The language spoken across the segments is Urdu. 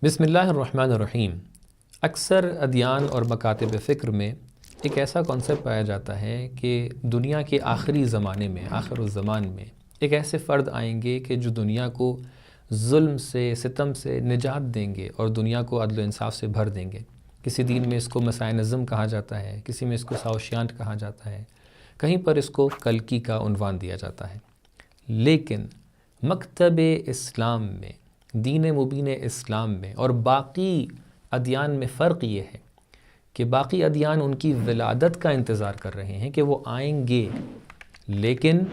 بسم اللہ الرحمن الرحیم۔ اکثر ادیان اور مکاتب فکر میں ایک ایسا کانسیپٹ پایا جاتا ہے کہ دنیا کے آخری زمانے میں، آخر الزمان میں ایک ایسے فرد آئیں گے کہ جو دنیا کو ظلم سے، ستم سے نجات دیں گے اور دنیا کو عدل و انصاف سے بھر دیں گے۔ کسی دین میں اس کو مسائے نظم کہا جاتا ہے، کسی میں اس کو ساوشیانت کہا جاتا ہے، کہیں پر اس کو کلکی کا عنوان دیا جاتا ہے۔ لیکن مکتب اسلام میں، دین مبین اسلام میں اور باقی ادیان میں فرق یہ ہے کہ باقی ادیان ان کی ولادت کا انتظار کر رہے ہیں کہ وہ آئیں گے، لیکن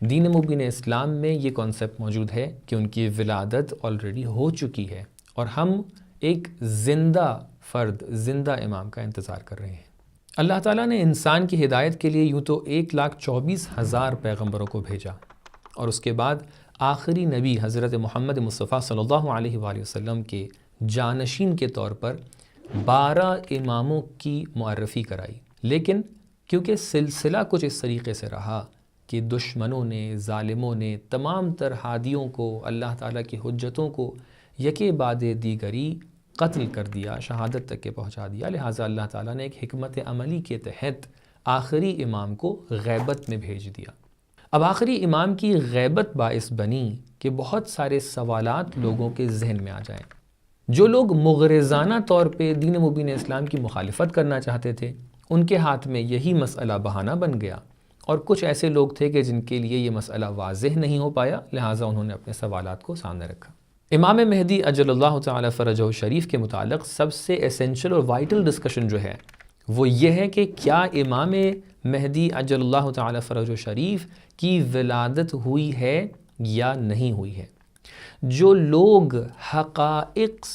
دین مبین اسلام میں یہ کانسیپٹ موجود ہے کہ ان کی ولادت آلریڈی ہو چکی ہے اور ہم ایک زندہ فرد، زندہ امام کا انتظار کر رہے ہیں۔ اللہ تعالیٰ نے انسان کی ہدایت کے لیے یوں تو 1,24,000 پیغمبروں کو بھیجا، اور اس کے بعد آخری نبی حضرت محمد مصطفیٰ صلی اللہ علیہ وآلہ وسلم کے جانشین کے طور پر 12 اماموں کی معرفی کرائی۔ لیکن کیونکہ سلسلہ کچھ اس طریقے سے رہا کہ دشمنوں نے، ظالموں نے تمام تر ہادیوں کو، اللہ تعالیٰ کی حجتوں کو یکے بعد دیگری قتل کر دیا، شہادت تک کے پہنچا دیا، لہٰذا اللہ تعالیٰ نے ایک حکمت عملی کے تحت آخری امام کو غیبت میں بھیج دیا۔ اب آخری امام کی غیبت باعث بنی کہ بہت سارے سوالات لوگوں کے ذہن میں آ جائیں۔ جو لوگ مغرضانہ طور پہ دین مبین اسلام کی مخالفت کرنا چاہتے تھے، ان کے ہاتھ میں یہی مسئلہ بہانہ بن گیا، اور کچھ ایسے لوگ تھے کہ جن کے لیے یہ مسئلہ واضح نہیں ہو پایا، لہٰذا انہوں نے اپنے سوالات کو سامنے رکھا۔ امام مہدی اجل اللہ تعالی فرجہ شریف کے متعلق سب سے ایسنشل اور وائٹل ڈسکشن جو ہے وہ یہ ہے کہ کیا امام مہدی اجل اللہ تعالی فرجہ شریف کی ولادت ہوئی ہے یا نہیں ہوئی ہے۔ جو لوگ حقائق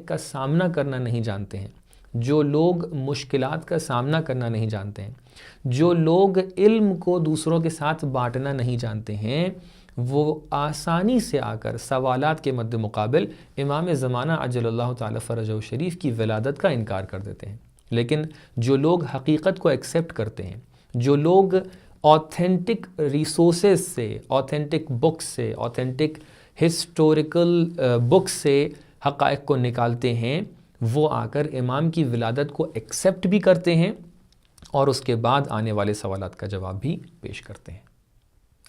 کا سامنا کرنا نہیں جانتے ہیں، جو لوگ مشکلات کا سامنا کرنا نہیں جانتے ہیں، جو لوگ علم کو دوسروں کے ساتھ بانٹنا نہیں جانتے ہیں، وہ آسانی سے آ کر سوالات کے مد مقابل امام زمانہ اجل اللہ تعالی فرجہ شریف کی ولادت کا انکار کر دیتے ہیں۔ لیکن جو لوگ حقیقت کو ایکسیپٹ کرتے ہیں، جو لوگ آتھینٹک ریسورسز سے، آتھینٹک بکس سے، آتھینٹک ہسٹوریکل بکس سے حقائق کو نکالتے ہیں، وہ آ کر امام کی ولادت کو ایکسیپٹ بھی کرتے ہیں اور اس کے بعد آنے والے سوالات کا جواب بھی پیش کرتے ہیں۔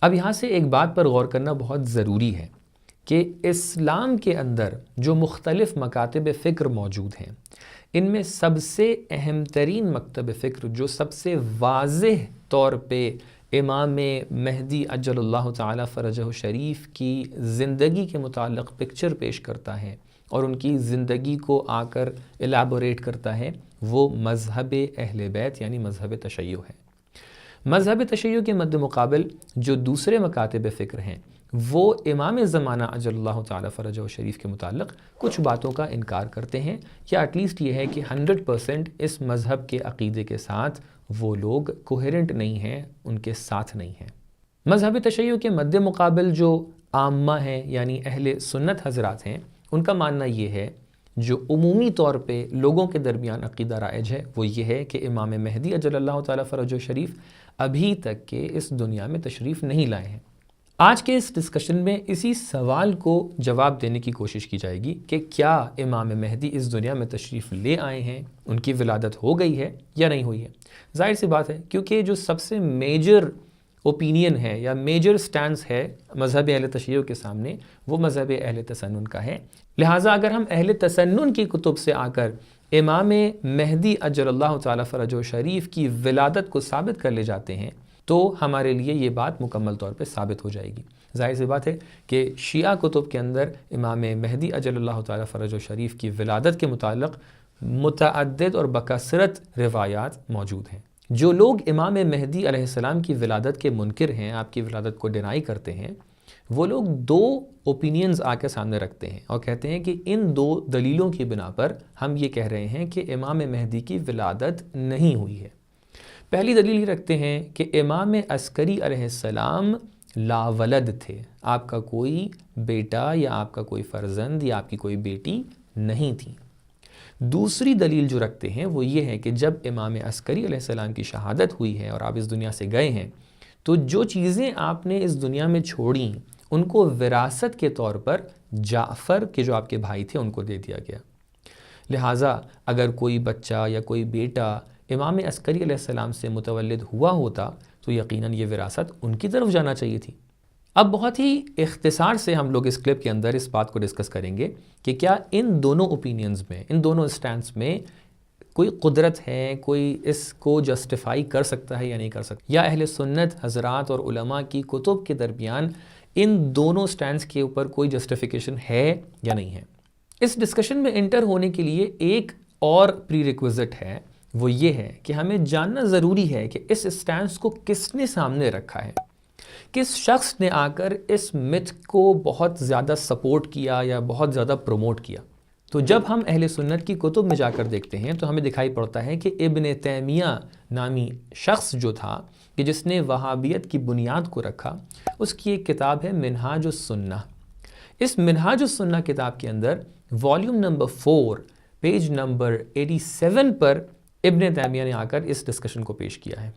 اب یہاں سے ایک بات پر غور کرنا بہت ضروری ہے کہ اسلام کے اندر جو مختلف مکاتب فکر موجود ہیں، ان میں سب سے اہم ترین مکتب فکر جو سب سے واضح طور پہ امام مہدی اجل اللہ تعالی فرجہ شریف کی زندگی کے متعلق پکچر پیش کرتا ہے اور ان کی زندگی کو آ کر الیبوریٹ کرتا ہے، وہ مذہب اہل بیت یعنی مذہب تشیع ہے۔ مذہب تشیع کے مد مقابل جو دوسرے مکاتب فکر ہیں، وہ امام زمانہ اجل اللہ تعالی فرجہ شریف کے متعلق کچھ باتوں کا انکار کرتے ہیں، یا ایٹ لیسٹ یہ ہے کہ 100% اس مذہب کے عقیدے کے ساتھ وہ لوگ کوہیرنٹ نہیں ہیں، ان کے ساتھ نہیں ہیں۔ مذہب تشیع کے مد مقابل جو عامہ ہیں یعنی اہل سنت حضرات ہیں، ان کا ماننا یہ ہے، جو عمومی طور پہ لوگوں کے درمیان عقیدہ رائج ہے، وہ یہ ہے کہ امام مہدی اجل اللہ تعالی فرجہ شریف ابھی تک کے اس دنیا میں تشریف نہیں لائے ہیں۔ آج کے اس ڈسکشن میں اسی سوال کو جواب دینے کی کوشش کی جائے گی کہ کیا امام مہدی اس دنیا میں تشریف لے آئے ہیں، ان کی ولادت ہو گئی ہے یا نہیں ہوئی ہے۔ ظاہر سی بات ہے، کیونکہ جو سب سے میجر اوپینین ہے یا میجر سٹانس ہے مذہب اہل تشیع کے سامنے، وہ مذہب اہل تسنن کا ہے، لہٰذا اگر ہم اہل تسنن کی کتب سے آ کر امام مہدی اجل اللہ تعالی فرجہ شریف کی ولادت کو ثابت کر لے جاتے ہیں تو ہمارے لیے یہ بات مکمل طور پہ ثابت ہو جائے گی۔ ظاہر سی بات ہے کہ شیعہ کتب کے اندر امام مہدی اجل اللہ تعالی فرجہ شریف کی ولادت کے متعلق متعدد اور بکثرت روایات موجود ہیں۔ جو لوگ امام مہدی علیہ السلام کی ولادت کے منکر ہیں، آپ کی ولادت کو ڈینائی کرتے ہیں، وہ لوگ 2 اوپینینز آ کے سامنے رکھتے ہیں اور کہتے ہیں کہ ان 2 دلیلوں کی بنا پر ہم یہ کہہ رہے ہیں کہ امام مہدی کی ولادت نہیں ہوئی ہے۔ پہلی دلیل یہ رکھتے ہیں کہ امام عسکری علیہ السلام لا ولد تھے، آپ کا کوئی بیٹا یا آپ کا کوئی فرزند یا آپ کی کوئی بیٹی نہیں تھی۔ دوسری دلیل جو رکھتے ہیں وہ یہ ہے کہ جب امام عسکری علیہ السلام کی شہادت ہوئی ہے اور آپ اس دنیا سے گئے ہیں، تو جو چیزیں آپ نے اس دنیا میں چھوڑیں ان کو وراثت کے طور پر جعفر کے جو آپ کے بھائی تھے ان کو دے دیا گیا۔ لہٰذا اگر کوئی بچہ یا کوئی بیٹا امام عسکری علیہ السلام سے متولد ہوا ہوتا تو یقیناً یہ وراثت ان کی طرف جانا چاہیے تھی۔ اب بہت ہی اختصار سے ہم لوگ اس کلپ کے اندر اس بات کو ڈسکس کریں گے کہ کیا ان دونوں اوپینینز میں، ان دونوں اسٹینڈس میں کوئی قدرت ہے، کوئی اس کو جسٹیفائی کر سکتا ہے یا نہیں کر سکتا، یا اہل سنت حضرات اور علماء کی کتب کے درمیان ان دونوں اسٹینڈس کے اوپر کوئی جسٹیفیکیشن ہے یا نہیں ہے۔ اس ڈسکشن میں انٹر ہونے کے لیے ایک اور پری ریکویزٹ ہے، وہ یہ ہے کہ ہمیں جاننا ضروری ہے کہ اس اسٹینڈس کو کس نے سامنے رکھا ہے، کس شخص نے آ کر اس متھ کو بہت زیادہ سپورٹ کیا یا بہت زیادہ پروموٹ کیا۔ تو جب ہم اہل سنت کی کتب میں جا کر دیکھتے ہیں تو ہمیں دکھائی پڑتا ہے کہ ابن تیمیہ نامی شخص جو تھا کہ جس نے وہابیت کی بنیاد کو رکھا، اس کی ایک کتاب ہے منہاج السنہ۔ اس منہاج السنہ کتاب کے اندر والیوم نمبر 4 پیج نمبر 87 پر ابن تیمیہ نے آ کر اس ڈسکشن کو پیش کیا ہے،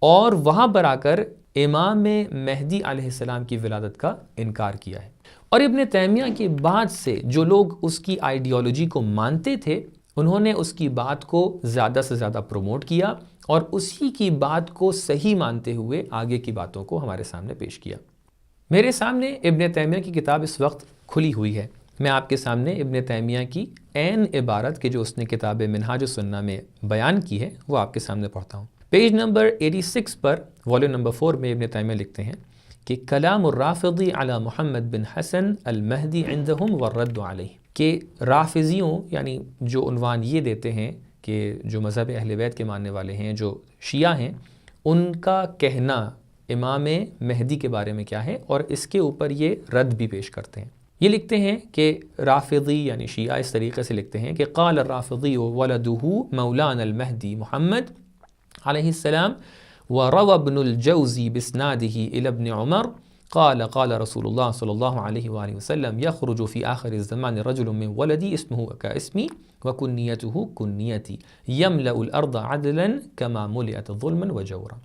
اور وہاں پر آ کر امام مہدی علیہ السلام کی ولادت کا انکار کیا ہے۔ اور ابن تیمیہ کی بات سے جو لوگ اس کی آئیڈیالوجی کو مانتے تھے، انہوں نے اس کی بات کو زیادہ سے زیادہ پروموٹ کیا اور اسی کی بات کو صحیح مانتے ہوئے آگے کی باتوں کو ہمارے سامنے پیش کیا۔ میرے سامنے ابن تیمیہ کی کتاب اس وقت کھلی ہوئی ہے، میں آپ کے سامنے ابن تیمیہ کی عین عبارت کے جو اس نے کتاب منہاج السنہ میں بیان کی ہے وہ آپ کے سامنے پڑھتا ہوں۔ پیج نمبر 86 پر والیوم نمبر 4 میں ابن تیمیہ لکھتے ہیں کہ کلام الرافضی علی محمد بن حسن المہدی عندہم والرد علیہ، کہ رافضیوں یعنی جو عنوان یہ دیتے ہیں کہ جو مذہب اہل بیت کے ماننے والے ہیں، جو شیعہ ہیں، ان کا کہنا امام مہدی کے بارے میں کیا ہے، اور اس کے اوپر یہ رد بھی پیش کرتے ہیں۔ یہ لکھتے ہیں کہ رافضی یعنی شیعہ اس طریقے سے لکھتے ہیں کہ قال الرافضی ولدہ مولانا المہدی محمد علیہ السلام وروى ابن الجوزی بسناده الى ابن عمر قال قال رسول اللہ صلی اللہ علیہ وآلہ وسلم يخرج في آخر الزمان رجل من ولدی اسمه كاسمی وكنيته كنيتي يملأ الارض عدلا كما ملئت ظلما وجورا،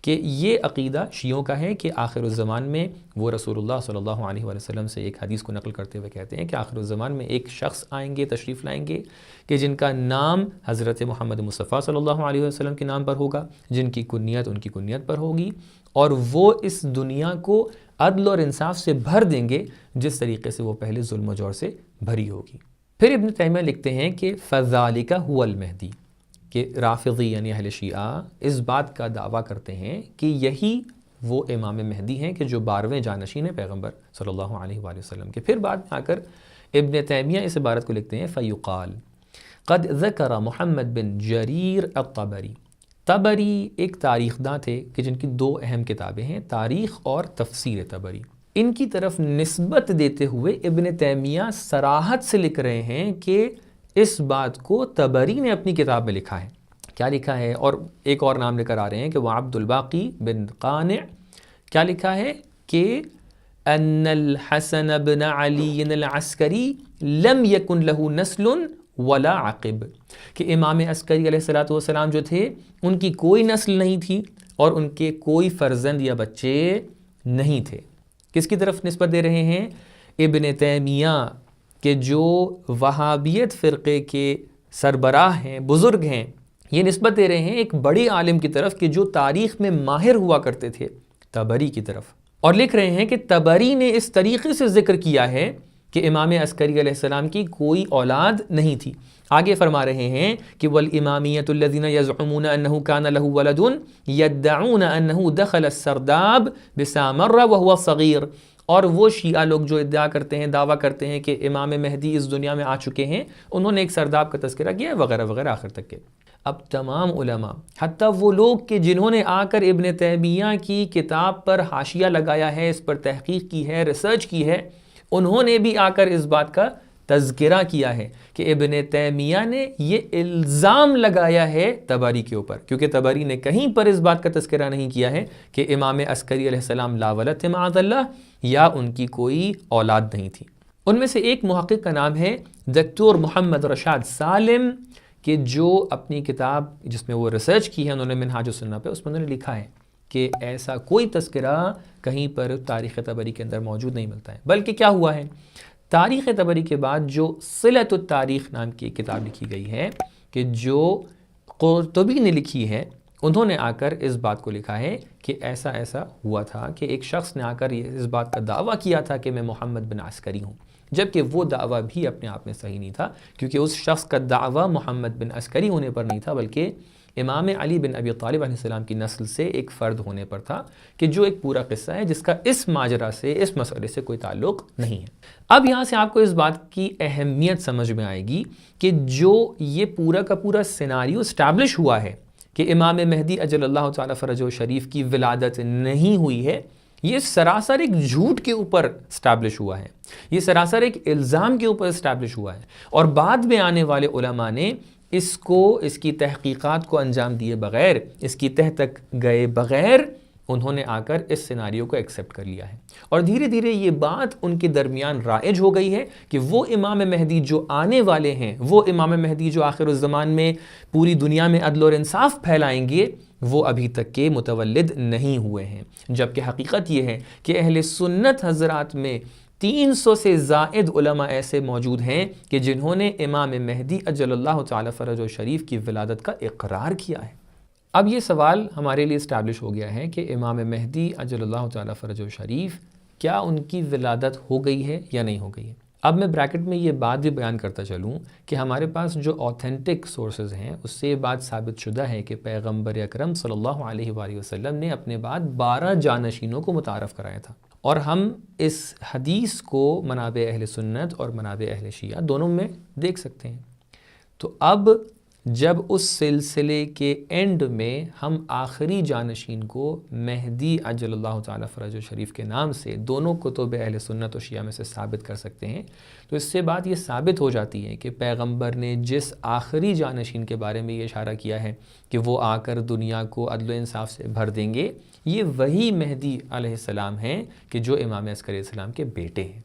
کہ یہ عقیدہ شیعوں کا ہے کہ آخر الزمان میں وہ رسول اللہ صلی اللہ علیہ وآلہ وسلم سے ایک حدیث کو نقل کرتے ہوئے کہتے ہیں کہ آخر الزمان میں ایک شخص آئیں گے، تشریف لائیں گے کہ جن کا نام حضرت محمد مصطفیٰ صلی اللہ علیہ وسلم کے نام پر ہوگا، جن کی کنیت ان کی کنیت پر ہوگی، اور وہ اس دنیا کو عدل اور انصاف سے بھر دیں گے جس طریقے سے وہ پہلے ظلم و جور سے بھری ہوگی۔ پھر ابن تیمیہ لکھتے ہیں کہ فذالک هو المہدی، کہ رافضی یعنی اہل شیعہ اس بات کا دعویٰ کرتے ہیں کہ یہی وہ امام مہدی ہیں کہ جو 12ویں جانشین پیغمبر صلی اللہ علیہ وآلہ وسلم کے۔ پھر بعد میں آ کر ابن تیمیہ اس عبارت کو لکھتے ہیں فیقال قد ذکر محمد بن جریر الطبری، طبری ایک تاریخ داں تھے کہ جن کی 2 اہم کتابیں ہیں، تاریخ اور تفسیر طبری۔ ان کی طرف نسبت دیتے ہوئے ابن تیمیہ صراحت سے لکھ رہے ہیں کہ اس بات کو طبری نے اپنی کتاب میں لکھا ہے۔ کیا لکھا ہے؟ اور ایک اور نام لے کر آ رہے ہیں کہ وہ عبد الباقی بن قانع، کیا لکھا ہے کہ ان الحسن بن علی العسکری لم یکن له نسل ولا عقب، کہ امام عسکری علیہ السلام جو تھے ان کی کوئی نسل نہیں تھی اور ان کے کوئی فرزند یا بچے نہیں تھے۔ کس کی طرف نسبت دے رہے ہیں؟ ابن تیمیہ کہ جو وہابیت فرقے کے سربراہ ہیں، بزرگ ہیں، یہ نسبت دے رہے ہیں ایک بڑے عالم کی طرف کہ جو تاریخ میں ماہر ہوا کرتے تھے، طبری کی طرف، اور لکھ رہے ہیں کہ طبری نے اس طریقے سے ذکر کیا ہے کہ امام عسکری علیہ السلام کی کوئی اولاد نہیں تھی۔ آگے فرما رہے ہیں کہ والامامیۃ الذین یزعمون انہ کان لہ ولد یدعون انہ دخل السرداب بسامرہ وہو صغیر، اور وہ شیعہ لوگ جو ادعا کرتے ہیں، دعویٰ کرتے ہیں کہ امام مہدی اس دنیا میں آ چکے ہیں، انہوں نے ایک سرداب کا تذکرہ کیا وغیرہ وغیرہ آخر تک کے۔ اب تمام علماء، حتیٰ وہ لوگ کہ جنہوں نے آ کر ابن تیمیہ کی کتاب پر حاشیہ لگایا ہے، اس پر تحقیق کی ہے، ریسرچ کی ہے، انہوں نے بھی آ کر اس بات کا تذکرہ کیا ہے کہ ابن تیمیہ نے یہ الزام لگایا ہے طبری کے اوپر، کیونکہ طبری نے کہیں پر اس بات کا تذکرہ نہیں کیا ہے کہ امام عسکری علیہ السلام لا ولد تھے معاذ اللہ، یا ان کی کوئی اولاد نہیں تھی۔ ان میں سے ایک محقق کا نام ہے دکتور محمد رشاد سالم، کہ جو اپنی کتاب جس میں وہ ریسرچ کی ہے انہوں نے منہاج السنہ پہ، اس میں انہوں نے لکھا ہے کہ ایسا کوئی تذکرہ کہیں پر تاریخ طبری کے اندر موجود نہیں ملتا ہے، بلکہ کیا ہوا ہے، تاریخ طبری کے بعد جو صلۃ التاریخ نام کی کتاب لکھی گئی ہے کہ جو قرطبی نے لکھی ہے، انہوں نے آ کر اس بات کو لکھا ہے کہ ایسا ایسا ہوا تھا کہ ایک شخص نے آ کر اس بات کا دعویٰ کیا تھا کہ میں محمد بن عسکری ہوں، جبکہ وہ دعویٰ بھی اپنے آپ میں صحیح نہیں تھا، کیونکہ اس شخص کا دعویٰ محمد بن عسکری ہونے پر نہیں تھا، بلکہ امام علی بن ابی طالب علیہ السلام کی نسل سے ایک فرد ہونے پر تھا، کہ جو ایک پورا قصہ ہے جس کا اس ماجرا سے، اس مسئلے سے کوئی تعلق نہیں ہے۔ اب یہاں سے آپ کو اس بات کی اہمیت سمجھ میں آئے گی کہ جو یہ پورا کا پورا سیناریو اسٹیبلش ہوا ہے کہ امام مہدی اجل اللہ تعالیٰ فرجہ شریف کی ولادت نہیں ہوئی ہے، یہ سراسر ایک جھوٹ کے اوپر اسٹیبلش ہوا ہے، یہ سراسر ایک الزام کے اوپر اسٹیبلش ہوا ہے، اور بعد میں آنے والے علماء نے اس کی تحقیقات کو انجام دیے بغیر، اس کی تہ تک گئے بغیر، انہوں نے آ کر اس سیناریو کو ایکسیپٹ کر لیا ہے، اور دھیرے دھیرے یہ بات ان کے درمیان رائج ہو گئی ہے کہ وہ امام مہدی جو آنے والے ہیں، وہ امام مہدی جو آخر الزمان میں پوری دنیا میں عدل اور انصاف پھیلائیں گے، وہ ابھی تک کے متولد نہیں ہوئے ہیں، جبکہ حقیقت یہ ہے کہ اہل سنت حضرات میں 300 سے زائد علماء ایسے موجود ہیں کہ جنہوں نے امام مہدی اجل اللہ تعالی فرجہ شریف کی ولادت کا اقرار کیا ہے۔ اب یہ سوال ہمارے لیے اسٹیبلش ہو گیا ہے کہ امام مہدی اجل اللہ تعالی فرجہ شریف کیا ان کی ولادت ہو گئی ہے یا نہیں ہو گئی ہے۔ اب میں بریکٹ میں یہ بات بھی بیان کرتا چلوں کہ ہمارے پاس جو آتھینٹک سورسز ہیں اس سے یہ بات ثابت شدہ ہے کہ پیغمبر اکرم صلی اللہ علیہ وآلہ وسلم نے اپنے بعد 12 جانشینوں کو متعارف کرایا تھا، اور ہم اس حدیث کو منابع اہل سنت اور منابع اہل شیعہ دونوں میں دیکھ سکتے ہیں۔ تو اب جب اس سلسلے کے اینڈ میں ہم آخری جانشین کو مہدی عجل اللہ تعالیٰ فرجہ شریف کے نام سے دونوں کتب اہل سنت و شیعہ میں سے ثابت کر سکتے ہیں، تو اس سے بات یہ ثابت ہو جاتی ہے کہ پیغمبر نے جس آخری جانشین کے بارے میں یہ اشارہ کیا ہے کہ وہ آ کر دنیا کو عدل و انصاف سے بھر دیں گے، یہ وہی مہدی علیہ السلام ہیں کہ جو امام عسکری علیہ السلام کے بیٹے ہیں،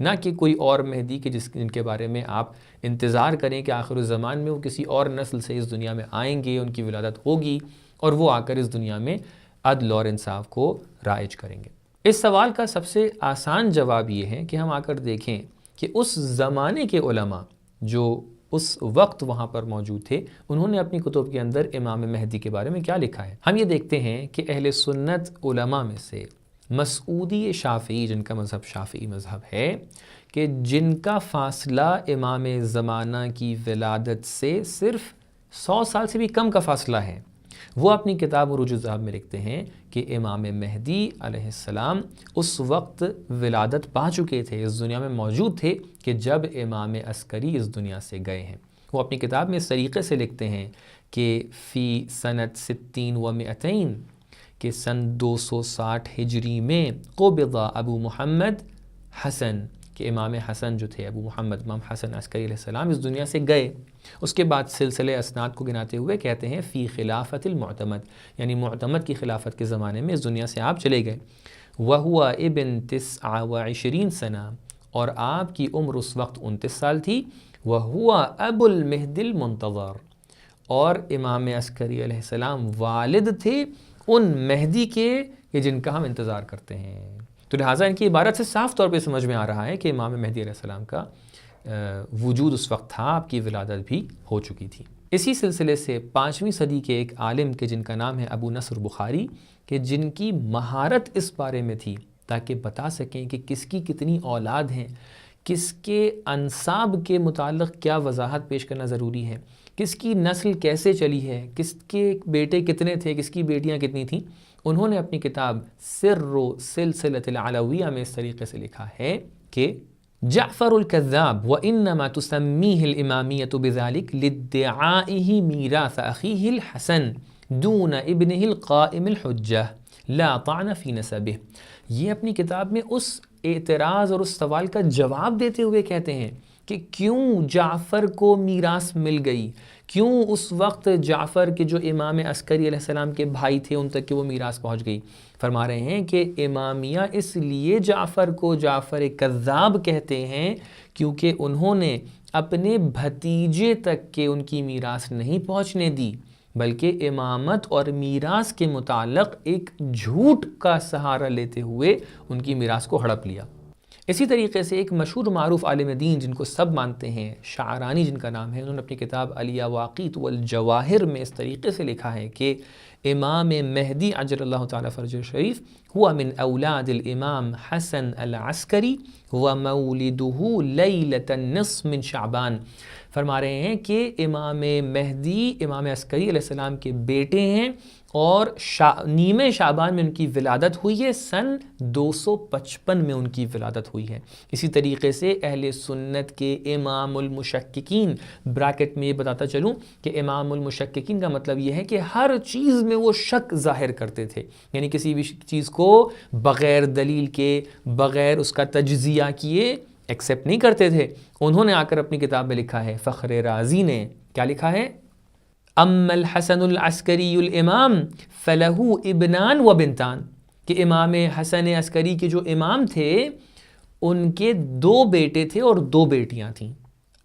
نہ کہ کوئی اور مہدی کہ جن کے بارے میں آپ انتظار کریں کہ آخر الزمان میں وہ کسی اور نسل سے اس دنیا میں آئیں گے، ان کی ولادت ہوگی اور وہ آ کر اس دنیا میں عدل اور انصاف کو رائج کریں گے۔ اس سوال کا سب سے آسان جواب یہ ہے کہ ہم آ کر دیکھیں کہ اس زمانے کے علماء جو اس وقت وہاں پر موجود تھے، انہوں نے اپنی کتب کے اندر امام مہدی کے بارے میں کیا لکھا ہے۔ ہم یہ دیکھتے ہیں کہ اہل سنت علماء میں سے مسعودی شافعی، جن کا مذہب شافعی مذہب ہے، کہ جن کا فاصلہ امام زمانہ کی ولادت سے صرف 100 سال سے بھی کم کا فاصلہ ہے، وہ اپنی کتاب عروج الذہب میں لکھتے ہیں کہ امام مہدی علیہ السلام اس وقت ولادت پا چکے تھے، اس دنیا میں موجود تھے کہ جب امام عسکری اس دنیا سے گئے ہیں۔ وہ اپنی کتاب میں اس طریقے سے لکھتے ہیں کہ فی سنت 60 و 200 کہ سن 260 ہجری میں قبض ابو محمد حسن، کہ امام حسن جو تھے، ابو محمد امام حسن عسکری علیہ السلام اس دنیا سے گئے۔ اس کے بعد سلسلے اسناد کو گناتے ہوئے کہتے ہیں فی خلافت المعتمد، یعنی معتمد کی خلافت کے زمانے میں اس دنیا سے آپ چلے گئے۔ وَهُوَ ابن 29 سنہ، اور آپ کی عمر اس وقت 29 سال تھی۔ وَهُوَ ابو المہدی المنتظر، اور امام عسکری علیہ السلام والد تھے ان مہدی کے کہ جن کا ہم انتظار کرتے ہیں۔ تو لہٰذا ان کی عبارت سے صاف طور پہ سمجھ میں آ رہا ہے کہ امام مہدی علیہ السلام کا وجود اس وقت تھا، آپ کی ولادت بھی ہو چکی تھی۔ اسی سلسلے سے 5ویں صدی کے ایک عالم کہ جن کا نام ہے ابو نصر بخاری، کہ جن کی مہارت اس بارے میں تھی تاکہ بتا سکیں کہ کس کی کتنی اولاد ہیں، کس کے انساب کے متعلق کیا وضاحت پیش کرنا ضروری ہے، کس کی نسل کیسے چلی ہے، کس کے بیٹے کتنے تھے، کس کی بیٹیاں کتنی تھیں، انہوں نے اپنی کتاب سر سلسلۃ العلویہ میں اس طریقے سے لکھا ہے کہ جعفر الکذاب وانما تسمیہ الامامیۃ بذلک لادعائہ میراث اخیہ الحسن دون ابنہ القائم الحجہ لا طعن فی نسبہ۔ یہ اپنی کتاب میں اس اعتراض اور اس سوال کا جواب دیتے ہوئے کہتے ہیں کہ کیوں جعفر کو میراث مل گئی، کیوں اس وقت جعفر کے جو امام عسکری علیہ السلام کے بھائی تھے ان تک کہ وہ میراث پہنچ گئی۔ فرما رہے ہیں کہ امامیہ اس لیے جعفر کو جعفر کذاب کہتے ہیں کیونکہ انہوں نے اپنے بھتیجے تک کہ ان کی میراث نہیں پہنچنے دی، بلکہ امامت اور میراث کے متعلق ایک جھوٹ کا سہارا لیتے ہوئے ان کی میراث کو ہڑپ لیا۔ اسی طریقے سے ایک مشہور معروف عالم دین جن کو سب مانتے ہیں، شعرانی جن کا نام ہے، انہوں نے اپنی کتاب الیواقیت والجواہر میں اس طریقے سے لکھا ہے کہ امام مہدی عجل اللہ تعالیٰ فرجہ شریف ہوا من اولاد الامام حسن العسکری ومولدہ لیلۃ النصف من شعبان۔ فرما رہے ہیں کہ امام مہدی امام عسکری علیہ السلام کے بیٹے ہیں اور نیمے شعبان میں ان کی ولادت ہوئی ہے، سن 255 میں ان کی ولادت ہوئی ہے۔ اسی طریقے سے اہل سنت کے امام المشککین، بریکٹ میں یہ بتاتا چلوں کہ امام المشککین کا مطلب یہ ہے کہ ہر چیز میں وہ شک ظاہر کرتے تھے، یعنی کسی بھی چیز کو بغیر دلیل کے، بغیر اس کا تجزیہ کیے ایکسیپٹ نہیں کرتے تھے۔ انہوں نے آ کر اپنی کتاب میں لکھا ہے، فخر رازی نے کیا لکھا ہے؟ اما الحسن العسکری الامام فلہ ابنان و بنتان، کہ امام حسن عسکری کے جو امام تھے ان کے 2 بیٹے تھے اور 2 بیٹیاں تھیں۔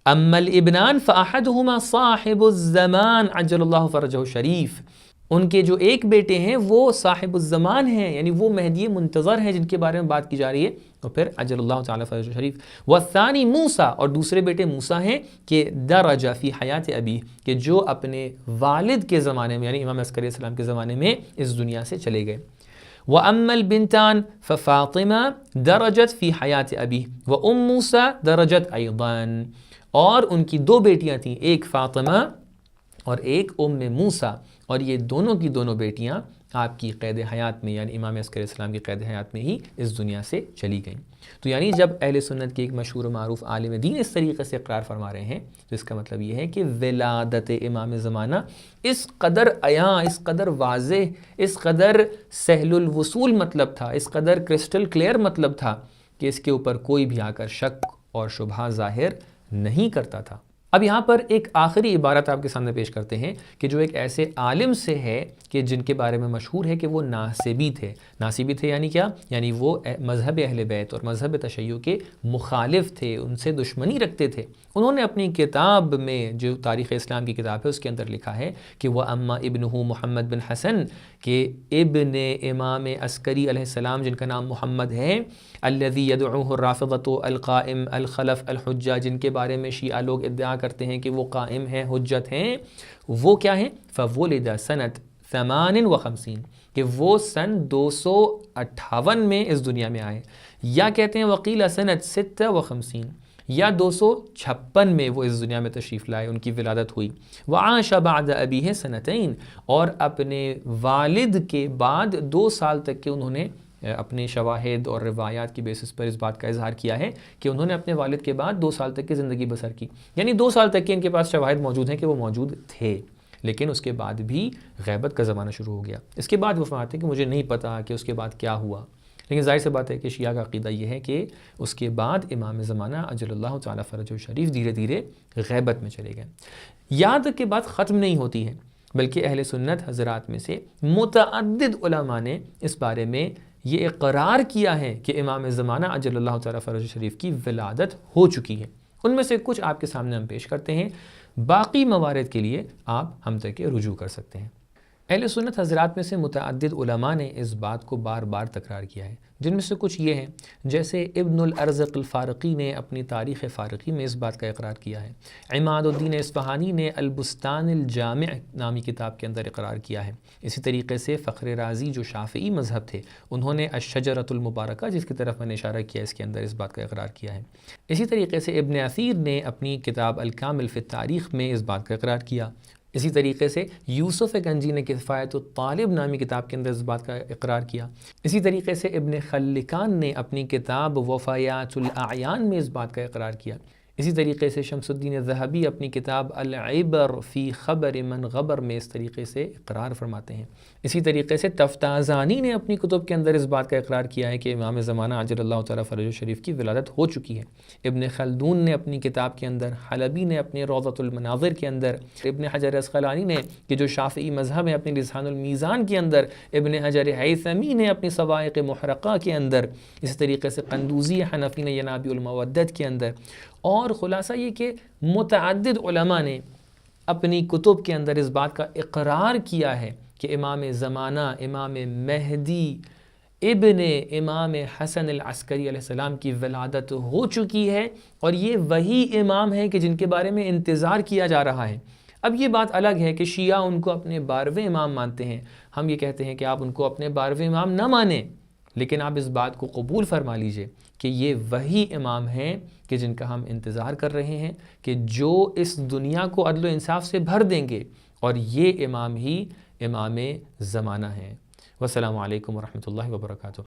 اما الابنان فاحدہما صاحب الزمان عجل اللہ فرجہ الشریف، ان کے جو ایک بیٹے ہیں وہ صاحب الزمان ہیں، یعنی وہ مہدی منتظر ہیں جن کے بارے میں بات کی جا رہی ہے، اور پھر عجل اللہ تعالیٰ فرجہ شریف۔ والثانی موسیٰ، اور دوسرے بیٹے موسیٰ ہیں کہ درج فی حیات ابی، کہ جو اپنے والد کے زمانے میں یعنی امام عسکری علیہ السلام کے زمانے میں اس دنیا سے چلے گئے۔ وَأَمَّا الْبِنْتَانِ فَفَاطِمَةٌ دَرَجَتْ فِي حَيَاةِ أَبِيهِ وَأُمُّ مُوسَىٰ دَرَجَتْ أَيْضًا، اور ان کی 2 بیٹیاں تھیں، ایک فاطمہ اور ایک موسیٰ، اور یہ دونوں کی دونوں بیٹیاں آپ کی قید حیات میں یعنی امام عسکری علیہ السلام کی قید حیات میں ہی اس دنیا سے چلی گئیں۔ تو یعنی جب اہل سنت کے ایک مشہور و معروف عالم دین اس طریقے سے اقرار فرما رہے ہیں تو اس کا مطلب یہ ہے کہ ولادت امام زمانہ اس قدر عیاں، اس قدر واضح، اس قدر سہل الوصول مطلب تھا، اس قدر کرسٹل کلیئر مطلب تھا کہ اس کے اوپر کوئی بھی آ کر شک اور شبہ ظاہر نہیں کرتا تھا۔ اب یہاں پر ایک آخری عبارت آپ کے سامنے پیش کرتے ہیں کہ جو ایک ایسے عالم سے ہے کہ جن کے بارے میں مشہور ہے کہ وہ ناسبی تھے۔ ناسبی تھے یعنی کیا؟ یعنی وہ مذہب اہل بیت اور مذہب تشیع کے مخالف تھے، ان سے دشمنی رکھتے تھے۔ انہوں نے اپنی کتاب میں جو تاریخ اسلام کی کتاب ہے اس کے اندر لکھا ہے کہ وہ اما ابنہ محمد بن حسن، کہ ابن امام عسکری علیہ السلام جن کا نام محمد ہے، الذی یدعوہ الرافضۃ القائم الخلف الحجہ، جن کے بارے میں شیعہ لوگ ادعا کرتے ہیں کہ وہ قائم ہیں، حجت ہیں، وہ کیا ہیں؟ فولد سنۃ 58، کہ وہ سن 258 میں اس دنیا میں آئے، یا کہتے ہیں وقیل سنۃ 56، یا 256 میں وہ اس دنیا میں تشریف لائے، ان کی ولادت ہوئی۔ وعاش بعد ابیہ سنتین، اور اپنے والد کے بعد 2 سال تک کے انہوں نے اپنے شواہد اور روایات کی بیسس پر اس بات کا اظہار کیا ہے کہ انہوں نے اپنے والد کے بعد 2 سال تک کی زندگی بسر کی، یعنی 2 سال تک کے ان کے پاس شواہد موجود ہیں کہ وہ موجود تھے، لیکن اس کے بعد بھی غیبت کا زمانہ شروع ہو گیا۔ اس کے بعد وہ فرماتے ہیں کہ مجھے نہیں پتا کہ اس کے بعد کیا ہوا، لیکن ظاہر سی بات ہے کہ شیعہ کا عقیدہ یہ ہے کہ اس کے بعد امام زمانہ عجل اللہ تعالیٰ فرجہ شریف دھیرے دھیرے غیبت میں چلے گئے۔ یاد کی بات ختم نہیں ہوتی ہے، بلکہ اہل سنت حضرات میں سے متعدد علماء نے اس بارے میں یہ اقرار کیا ہے کہ امام زمانہ عجل اللہ تعالیٰ فرجہ شریف کی ولادت ہو چکی ہے۔ ان میں سے کچھ آپ کے سامنے ہم پیش کرتے ہیں، باقی موارد کے لیے آپ ہم تک رجوع کر سکتے ہیں۔ اہل سنت حضرات میں سے متعدد علماء نے اس بات کو بار بار تکرار کیا ہے، جن میں سے کچھ یہ ہیں، جیسے ابن الارزق الفارقی نے اپنی تاریخ فارقی میں اس بات کا اقرار کیا ہے، عماد الدین اصفہانی نے البستان الجامع نامی کتاب کے اندر اقرار کیا ہے، اسی طریقے سے فخر رازی جو شافعی مذہب تھے انہوں نے الشجرۃ المبارکہ جس کی طرف میں نے اشارہ کیا اس کے اندر اس بات کا اقرار کیا ہے، اسی طریقے سے ابن اثیر نے اپنی کتاب الکامل فی التاریخ میں اس بات کا اقرار کیا، اسی طریقے سے یوسف گنجی نے کفایت الطالب نامی کتاب کے اندر اس بات کا اقرار کیا، اسی طریقے سے ابن خلکان نے اپنی کتاب وفایات الاعیان میں اس بات کا اقرار کیا، اسی طریقے سے شمس الدین الذہبی اپنی کتاب العبر فی خبر من غبر میں اس طریقے سے اقرار فرماتے ہیں، اسی طریقے سے تفتازانی نے اپنی کتب کے اندر اس بات کا اقرار کیا ہے کہ امام زمانہ عجل اللہ تعالیٰ فرجہ شریف کی ولادت ہو چکی ہے، ابن خلدون نے اپنی کتاب کے اندر، حلبی نے اپنے روضۃ المناظر کے اندر، ابن حجر عسقلانی نے کہ جو شافعی مذہب ہے اپنے لسان المیزان کے اندر، ابن حجر ہیثمی نے اپنی صواعق محرقہ کے اندر، اسی طریقے سے قندوزی حنفی نے ینابیع المودت کے اندر، اور خلاصہ یہ کہ متعدد علماء نے اپنی کتب کے اندر اس بات کا اقرار کیا ہے کہ امام زمانہ، امام مہدی ابن امام حسن العسکری علیہ السلام کی ولادت ہو چکی ہے، اور یہ وہی امام ہیں کہ جن کے بارے میں انتظار کیا جا رہا ہے۔ اب یہ بات الگ ہے کہ شیعہ ان کو اپنے 12ویں امام مانتے ہیں، ہم یہ کہتے ہیں کہ آپ ان کو اپنے 12ویں امام نہ مانیں، لیکن آپ اس بات کو قبول فرما لیجئے کہ یہ وہی امام ہیں کہ جن کا ہم انتظار کر رہے ہیں، کہ جو اس دنیا کو عدل و انصاف سے بھر دیں گے، اور یہ امام ہی امام زمانہ ہیں۔ والسلام علیکم ورحمۃ اللہ وبرکاتہ۔